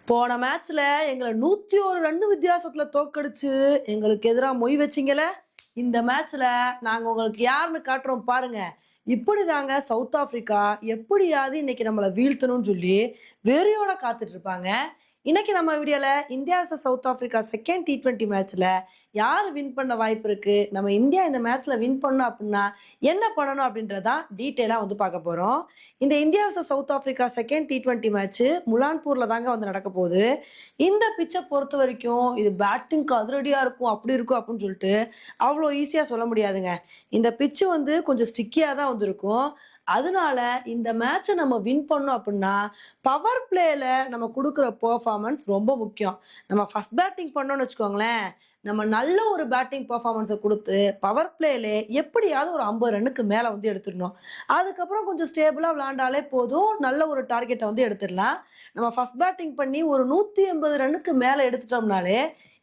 போன மேட்ச்ல எங்கள 101 ரன் வித்தியாசத்துல தோக்கடிச்சு எங்களுக்கு எதிரா மொய் வச்சீங்கல. இந்த மேட்ச்ல நாங்க உங்களுக்கு யாருன்னு காட்டுறோம் பாருங்க. இப்படிதாங்க சவுத் ஆப்பிரிக்கா எப்படியாவது இன்னைக்கு நம்மள வீழ்த்தணும்னு சொல்லி வெறியோட காத்துட்டு இருப்பாங்க. இன்னைக்கு நம்ம வீடியோல India vs South Africa second T20 மேட்ச்ல யாரு வின் பண்ண வாய்ப்பு இருக்கு, நம்ம இந்தியா இந்த மேட்ச்ல வின் பண்ணணும் அப்படின்னா என்ன பண்ணணும் அப்படின்றதா டீட்டெயிலா வந்து பார்க்க போறோம். இந்த India vs South Africa second T20 match முலான்பூர்ல தாங்க வந்து நடக்க போகுது. இந்த பிச்சை பொறுத்த வரைக்கும் இது பேட்டிங்க்கு அதிரடியா இருக்கும், அப்படி இருக்கும் அப்படின்னு சொல்லிட்டு அவ்வளோ ஈஸியா சொல்ல முடியாதுங்க. இந்த பிட்ச் வந்து கொஞ்சம் ஸ்டிக்கியா தான் வந்து இருக்கும். அதனால இந்த மேட்ச நம்ம வின் பண்ணோம் அப்படின்னா பவர் பிளேல நம்ம கொடுக்குற பெர்ஃபார்மன்ஸ் ரொம்ப முக்கியம். நம்ம ஃபர்ஸ்ட் பேட்டிங் பண்ணோம்னு வச்சுக்கோங்களேன், நம்ம நல்ல ஒரு பேட்டிங் பெர்ஃபார்மன்ஸை கொடுத்து பவர் பிளேல எப்படியாவது ஒரு 50 ரன்னுக்கு மேல வந்து எடுத்துடணும். அதுக்கப்புறம் கொஞ்சம் ஸ்டேபிளா விளையாண்டாலே போதும், நல்ல ஒரு டார்கெட்டை வந்து எடுத்துடலாம். நம்ம ஃபர்ஸ்ட் பேட்டிங் பண்ணி ஒரு 180 ரன்னுக்கு மேல எடுத்துட்டோம்னாலே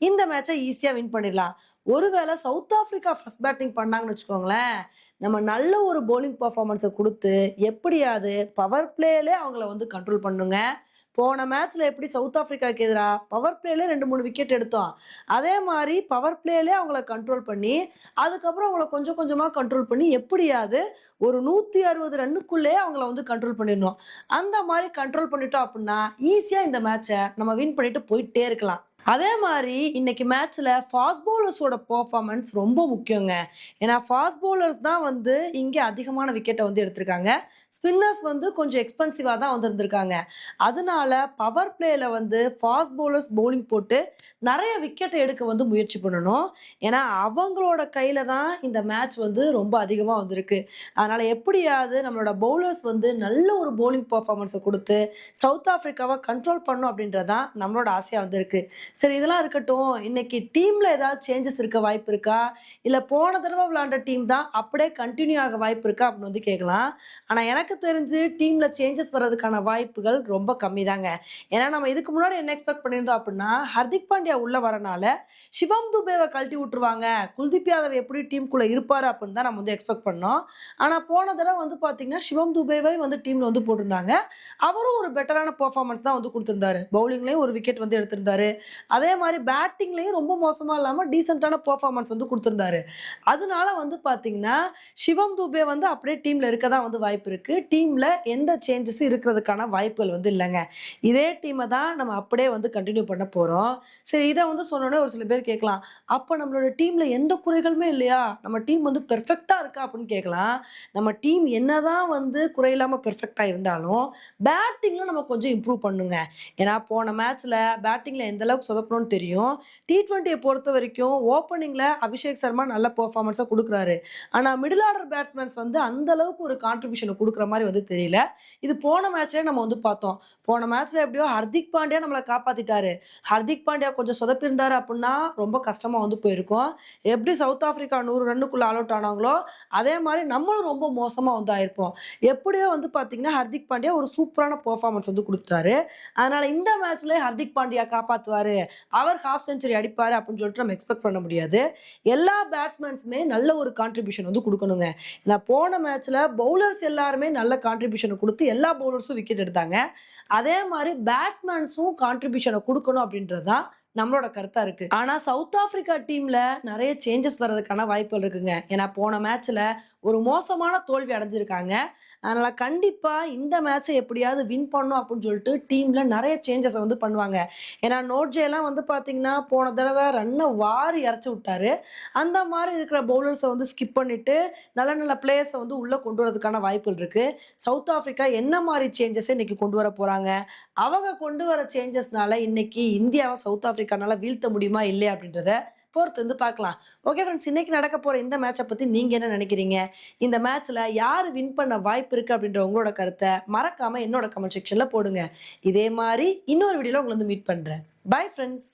இந்த மேட்சை ஈஸியா வின் பண்ணிடலாம். ஒருவேளை சவுத் ஆப்பிரிக்கா ஃபர்ஸ்ட் பேட்டிங் பண்ணாங்கன்னு வச்சுக்கோங்களேன், நம்ம நல்ல ஒரு பவுலிங் பெர்ஃபார்மன்ஸை கொடுத்து எப்படியாவது பவர் பிளேலே அவங்கள வந்து கண்ட்ரோல் பண்ணுங்க. போன மேட்ச்ல எப்படி சவுத் ஆப்பிரிக்காவுக்கு எதிராக பவர் பிளேலே 2-3 விக்கெட் எடுத்தோம், அதே மாதிரி பவர் பிளேலே அவங்கள கண்ட்ரோல் பண்ணி அதுக்கப்புறம் அவங்கள கொஞ்சம் கொஞ்சமா கண்ட்ரோல் பண்ணி எப்படியாவது ஒரு 160 ரன்னுக்குள்ளே அவங்கள வந்து கண்ட்ரோல் பண்ணிடணும். அந்த மாதிரி கண்ட்ரோல் பண்ணிட்டோம் அப்படின்னா ஈஸியா இந்த மேட்சை நம்ம வின் பண்ணிட்டு போயிட்டே இருக்கலாம். அதே மாதிரி இன்னைக்கு மேட்ச்ல ஃபாஸ்ட் பவுலர்ஸோட பெர்ஃபார்மன்ஸ் ரொம்ப முக்கியங்க. ஏன்னா ஃபாஸ்ட் பவுலர்ஸ் தான் வந்து இங்க அதிகமான விக்கெட்டை வந்து எடுத்திருக்காங்க. ஸ்பின்னர்ஸ் வந்து கொஞ்சம் எக்ஸ்பென்சிவா தான் வந்திருந்திருக்காங்க. அதனால பவர் பிளேல வந்து ஃபாஸ்ட் பவுலர்ஸ் பவுலிங் போட்டு நிறைய விக்கெட்டை எடுக்க வந்து முயற்சி பண்ணணும். ஏன்னா அவங்களோட கையில தான் இந்த மேட்ச் வந்து ரொம்ப அதிகமா வந்திருக்கு. அதனால எப்படியாவது நம்மளோட பவுலர்ஸ் வந்து நல்ல ஒரு பவுலிங் பெர்ஃபார்மன்ஸை கொடுத்து சவுத் ஆப்பிரிக்காவை கண்ட்ரோல் பண்ணும் அப்படின்றதான் நம்மளோட ஆசையா வந்திருக்கு. சரி, இதெல்லாம் இருக்கட்டும். இன்னைக்கு டீம்ல ஏதாவது சேஞ்சஸ் இருக்க வாய்ப்பு இருக்கா? இல்ல போன தடவை விளையாண்ட டீம் தான் அப்படியே கன்டின்யூ ஆக வாய்ப்பு இருக்கா அப்படின்னு வந்து கேட்கலாம். ஆனா எனக்கு தெரிஞ்சு டீம்ல சேஞ்சஸ் வர்றதுக்கான வாய்ப்புகள் ரொம்ப கம்மி தாங்க. ஏன்னா நம்ம இதுக்கு முன்னாடி என்ன எக்ஸ்பெக்ட் பண்ணியிருந்தோம் அப்படின்னா, ஹர்திக் பாண்டியா உள்ள வரனால சிவம் துபேவை கழட்டி விட்டுருவாங்க, குல்தீப் யாதவ் எப்படி டீமுக்குள்ள இருப்பாரு அப்படின்னு தான் நம்ம வந்து எக்ஸ்பெக்ட் பண்ணோம். ஆனா போன தடவை வந்து பாத்தீங்கன்னா சிவம் துபேவை வந்து டீம்ல வந்து போட்டிருந்தாங்க. அவரும் ஒரு பெட்டரான பெர்ஃபார்மன்ஸ் தான் வந்து கொடுத்திருந்தாரு. பவுலிங்லயும் ஒரு விக்கெட் வந்து எடுத்திருந்தாரு. அதே மாதிரி பேட்டிங்லயும் ரொம்ப மோசமா இல்லாம டீசென்ட்டான பெர்ஃபார்மன்ஸ் வந்து குடுத்திருந்தாரு. அதனால வந்து பாத்தீங்கன்னா, சிவம் துபே வந்து அப்படியே டீம்ல இருக்க தான் வந்து வாய்ப்பு இருக்கு. டீம்ல எந்த சேஞ்சஸும் இருக்கிறதுக்கான வாய்ப்புகள் வந்து இல்லங்க. இதே டீம தான் நம்ம அப்படியே வந்து கன்டின்யூ பண்ண போறோம். சரி, இத வந்து சொன்னோனே ஒரு சில பேர் கேட்கலாம், அப்ப நம்மளோட டீம்ல எந்த குறைகளுமே இல்லையா? நம்ம டீம் வந்து பெர்ஃபெக்ட்டா இருக்கா அப்படின்னு கேட்கலாம். நம்ம டீம் என்னதான் வந்து குறையில்லாம பெர்ஃபெக்ட்டா இருந்தாலும், பேட்டிங்ல நம்ம கொஞ்சம் இம்ப்ரூவ் பண்ணுங்க. ஏன்னா போன மேட்ச்ல பேட்டிங்ல எந்த அளவுக்கு சொதப்பணும்னு தெரியும். T20 பொறுத்த வரைக்கும் ஓப்பனிங்ல அபிஷேக் சர்மா நல்ல பெர்ஃபார்மன்ஸா குடுக்குறாரு. ஆனா மிடில் ஆர்டர் பேட்ஸ்மேன்ஸ் வந்து அந்த அளவுக்கு ஒரு கான்ட்ரிபியூஷன் குடுக்குற மாரி வந்து தெரியல. இது போன மேட்ச்லயே நம்ம வந்து பார்த்தோம். போன மேட்ச்ல எப்படியோ ஹர்திக் பாண்டியா நம்மள காப்பாத்திட்டாரு. ஹர்திக் பாண்டியா கொஞ்சம் சொதப்பியிருந்தாரு அப்புட்னா ரொம்ப கஷ்டமா வந்து போயிருக்கும். எப்படி சவுத் ஆப்பிரிக்கா 100 ரன்னுக்குள்ள ஆல் அவுட் ஆனாங்களோ, அதே மாரி நம்மளும் ரொம்ப மோசமா வந்து ஆயிருப்போம். எப்படியோ வந்து பார்த்தீங்கன்னா, ஹர்திக் பாண்டியா ஒரு சூப்பரான பெர்ஃபார்மன்ஸ் வந்து குடுத்துட்டாரு. அதனால இந்த மேட்ச்ல ஹர்திக் பாண்டியா காப்பாத்துவாரு, அவர் ஹாஃப் செஞ்சுரி அடிப்பாரு அப்படின்னு சொல்லிட்டு நம்ம எக்ஸ்பெக்ட் பண்ண முடியாது. எல்லா பேட்ஸ்மேன்ஸுமே நல்ல ஒரு கான்ட்ரிபியூஷன் வந்து குடுக்கணுங்க. ஏன்னா போன மேட்ச்ல பவுலர்ஸ் எல்லாருமே நல்ல கான்ட்ரிபியூஷன் குடுத்து எல்லா பவுலர்ஸும் விக்கெட் எடுத்தாங்க. அதே மாரி பேட்ஸ்மேன்ஸும் கான்ட்ரிபியூஷன குடுக்கணும் அப்படின்றது தான் நம்மளோட கருத்தா இருக்கு. ஆனா சவுத் ஆப்பிரிக்கா டீம்ல நெறைய சேஞ்சஸ் வர்றதுக்கான வாய்ப்புகள் இருக்குங்க. ஏன்னா போன மேட்ச்ல ஒரு மோசமான தோல்வி அடைஞ்சிருக்காங்க. அதனால கண்டிப்பா இந்த மேட்ச எப்படியாவது வின் பண்ணணும் அப்படின்னு சொல்லிட்டு டீம்ல நெறைய சேஞ்சஸ வந்து பண்ணுவாங்க. ஏன்னா நோட்ஜேலாம் வந்து பார்த்தீங்கன்னா, போன தடவ ரன்ன வாரி இறைச்சு விட்டாரு. அந்த மாரி இருக்கிற பவுலர்ஸ வந்து ஸ்கிப் பண்ணிட்டு, நல்ல நல்ல பிளேயர்ஸ வந்து உள்ள கொண்டு வரதுக்கான வாய்ப்புகள் இருக்கு. சவுத் ஆப்பிரிக்கா என்ன மாரி சேஞ்சஸ இன்னைக்கு கொண்டு வர போறாங்க? அவங்க கொண்டு வர சேஞ்சஸ்னால இன்னைக்கு இந்தியாவ சவுத் ஆப்பிரிக்கானால வீழ்த்த முடியுமா? இல்லையா? அப்படின்றத பொறுத்து வந்து பார்க்கலாம். ஓகே ஃபிரெண்ட்ஸ், இன்னைக்கு நடக்க போற இந்த மேட்ச பத்தி நீங்க என்ன நினைக்கிறீங்க? இந்த மேட்ச்ல யாரு வின் பண்ண வாய்ப்பு இருக்கு அப்படின்ற உங்களோட கருத்த மறக்காம என்னோட கமெண்ட் செக்ஷன்ல போடுங்க. இதே மாரி இன்னொரு வீடியோல உங்கள வந்து மீட் பண்றேன். Bye friends.